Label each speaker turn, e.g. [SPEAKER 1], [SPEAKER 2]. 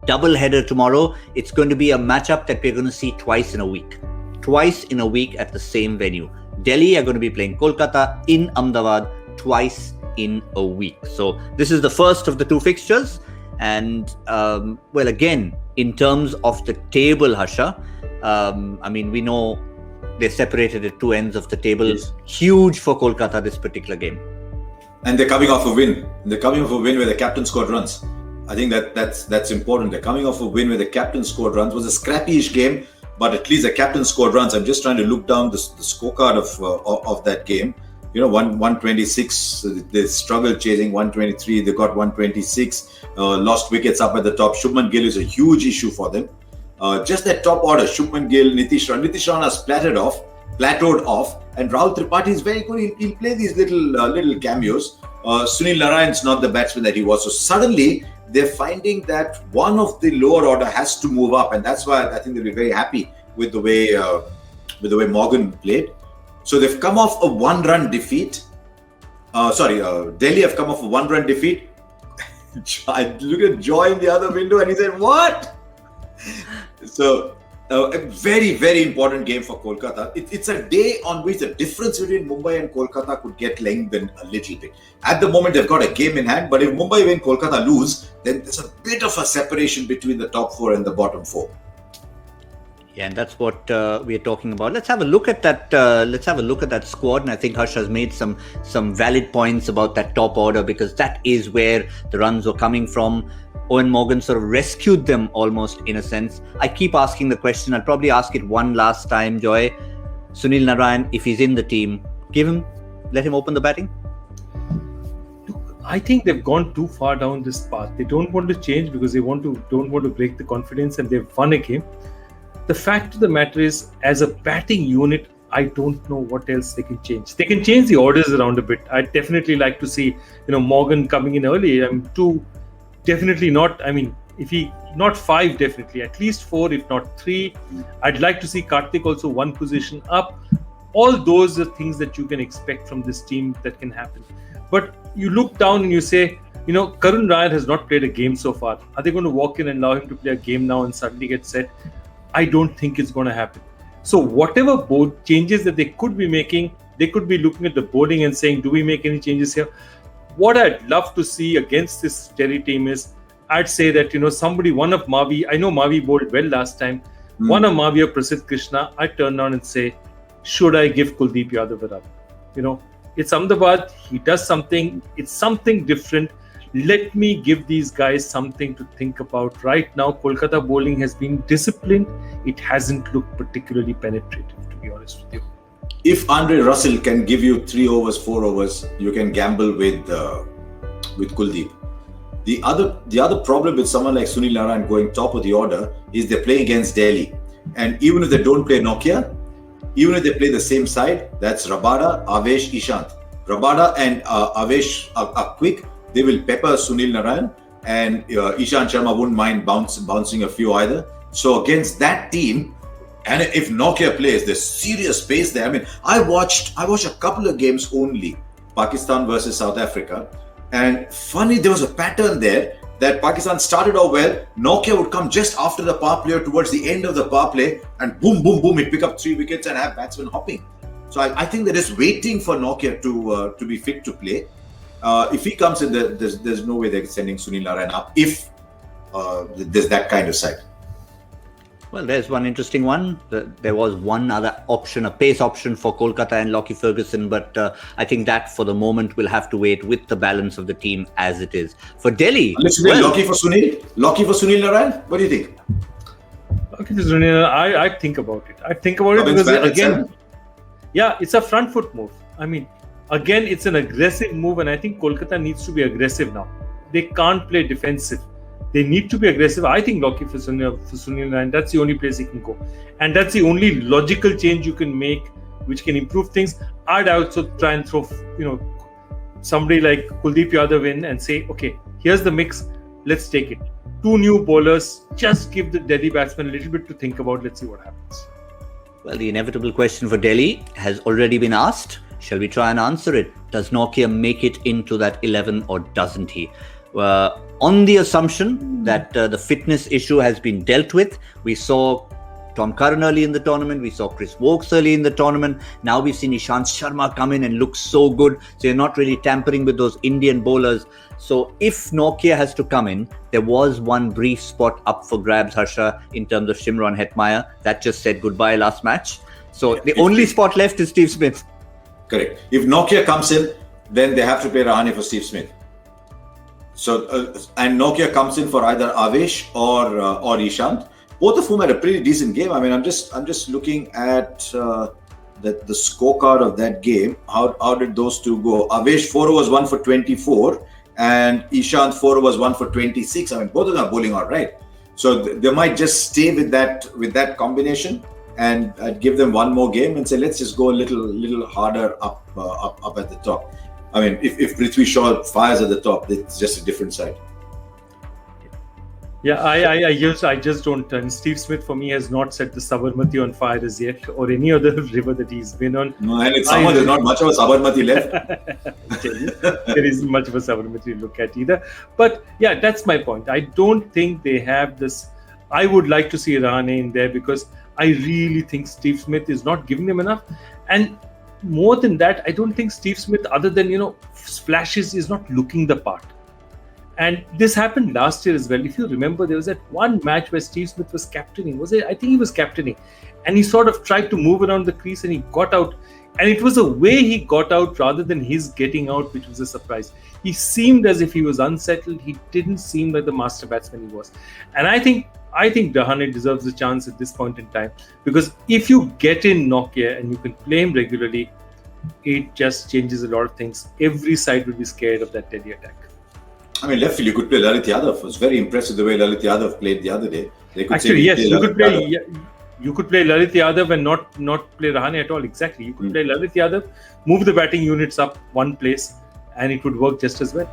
[SPEAKER 1] double header tomorrow. It's going to be a matchup that we're going to see twice in a week. Twice in a week at the same venue. Delhi are going to be playing Kolkata in Ahmedabad twice in a week. So this is the first of the two fixtures. And well, again, in terms of the table, Harsha, I mean, we know they're separated at two ends of the table.
[SPEAKER 2] Yes.
[SPEAKER 1] Huge for Kolkata, this particular game.
[SPEAKER 2] And they're coming off a win. They're coming off a win where the captain scored runs. I think that's important. They're coming off a win where the captain scored runs. It was a scrappy-ish game, but at least the captain scored runs. I'm just trying to look down the scorecard of that game. You know, 126, they struggled chasing 123. They got 126, lost wickets up at the top. Shubman Gill is a huge issue for them. Just that top order, Shubman Gill, Nitish Rana plateaued off, and Rahul Tripathi is very good. He'll play these little cameos. Sunil Narayan's not the batsman that he was. So suddenly they're finding that one of the lower order has to move up, and that's why I think they'll be very happy with the way Morgan played. So they've come off a one-run defeat. Delhi have come off a one-run defeat. I look at Joy in the other window and he said, "What?" So a very, very important game for Kolkata. It's a day on which the difference between Mumbai and Kolkata could get lengthened a little bit. At the moment, they've got a game in hand, but if Mumbai win, Kolkata lose, then there's a bit of a separation between the top four and the bottom four.
[SPEAKER 1] Yeah, and that's what we are talking about. Let's have a look at that. Let's have a look at that squad, and I think Harsha has made some valid points about that top order, because that is where the runs were coming from. Owen Morgan sort of rescued them almost, in a sense. I keep asking the question. I'll probably ask it one last time, Joy. Sunil Narayan, if he's in the team, let him open the batting.
[SPEAKER 3] I think they've gone too far down this path. They don't want to change because they don't want to break the confidence, and they've won a game. The fact of the matter is, as a batting unit, I don't know what else they can change. They can change the orders around a bit. I'd definitely like to see, Morgan coming in early. Definitely not. If he not 5, definitely at least 4, if not 3. I'd like to see Karthik also one position up. All those are things that you can expect from this team that can happen. But you look down and you say, Karun Ryan has not played a game so far. Are they going to walk in and allow him to play a game now and suddenly get set? I don't think it's going to happen. So whatever board changes that they could be making, they could be looking at the boarding and saying, do we make any changes here? What I'd love to see against this Delhi team is, I'd say that, one of Mavi, I know Mavi bowled well last time, one of Mavi or Prasidh Krishna, I'd turn around and say, should I give Kuldeep Yadav a run? It's Ahmedabad, he does something, it's something different. Let me give these guys something to think about. Right now, Kolkata bowling has been disciplined. It hasn't looked particularly penetrative, to be honest with you.
[SPEAKER 2] If Andre Russell can give you 3 overs, 4 overs, you can gamble with Kuldeep. The other problem with someone like Sunil Narayan going top of the order is they play against Delhi. And even if they don't play Nokia, even if they play the same side, that's Rabada, Avesh, Ishant. Rabada and Avesh are quick. They will pepper Sunil Narayan, and Ishant Sharma wouldn't mind bouncing a few either. So against that team, and if Nokia plays, there's serious pace there. I watched a couple of games only, Pakistan versus South Africa, and funny, there was a pattern there that Pakistan started off well. Nokia would come just after the power play or towards the end of the power play, and boom, boom, boom, he'd pick up 3 wickets and have batsmen hopping. So I think they're just waiting for Nokia to be fit to play. If he comes in, there's no way they're sending Sunil Narayan up if there's that kind of side.
[SPEAKER 1] Well, there's one interesting one. There was one other option, a pace option for Kolkata and Lockie Ferguson, but I think that for the moment will have to wait with the balance of the team as it is. For Delhi...
[SPEAKER 2] Lockie for Sunil Narayan? What do you think?
[SPEAKER 3] Lockie for Sunil Narayan, I'd think about it. Because again, it's a front foot move. Again, it's an aggressive move, and I think Kolkata needs to be aggressive now. They can't play defensive. They need to be aggressive. I think Lockie for Sunil Narayan, that's the only place he can go. And that's the only logical change you can make, which can improve things. I'd also try and throw, somebody like Kuldeep Yadav in and say, okay, here's the mix. Let's take it. 2 new bowlers. Just give the Delhi batsmen a little bit to think about. Let's see what happens.
[SPEAKER 1] Well, the inevitable question for Delhi has already been asked. Shall we try and answer it? Does Nokia make it into that 11 or doesn't he? On the assumption that the fitness issue has been dealt with. We saw Tom Curran early in the tournament. We saw Chris Wokes early in the tournament. Now we've seen Ishant Sharma come in and look so good. So you're not really tampering with those Indian bowlers. So if Nokia has to come in, there was one brief spot up for grabs, Harsha, in terms of Shimron Hetmyer. That just said goodbye last match. So the only spot left is Steve Smith.
[SPEAKER 2] Correct. If Nokia comes in, then they have to play Rahane for Steve Smith. So and Nokia comes in for either Avesh or Ishant. Both of whom had a pretty decent game. I mean, I'm just looking at the scorecard of that game. How did those two go? Avesh 4 was 1 for 24, and Ishant 4 was 1 for 26. I mean, both of them are bowling all right. So they might just stay with that combination and give them one more game and say, let's just go a little harder up at the top. I mean, if Prithvi Shaw fires at the top, it's just a different side.
[SPEAKER 3] Yeah, I just don't. And Steve Smith for me has not set the Sabarmati on fire as yet, or any other river that he's been on.
[SPEAKER 2] No, and it's summer. There's not much of a Sabarmati left.
[SPEAKER 3] There isn't much of a Sabarmati to look at either. But yeah, that's my point. I don't think they have this. I would like to see Rahane in there because I really think Steve Smith is not giving them enough. And more than that, I don't think Steve Smith, other than splashes, is not looking the part. And this happened last year as well. If you remember, there was that one match where Steve Smith was captaining. I think he was captaining. And he sort of tried to move around the crease and he got out. And it was the way he got out rather than his getting out, which was a surprise. He seemed as if he was unsettled. He didn't seem like the master batsman he was. And I think Rahane deserves a chance at this point in time. Because if you get in Nokia and you can play him regularly, it just changes a lot of things. Every side will be scared of that Delhi attack.
[SPEAKER 2] I mean, left field, you could play Lalit Yadav. It was very impressive the way Lalit Yadav played the other day.
[SPEAKER 3] Actually, yes, you could play Lalit Yadav and not play Rahane at all. Exactly. You could play Lalit Yadav, move the batting units up one place, and it would work just as well.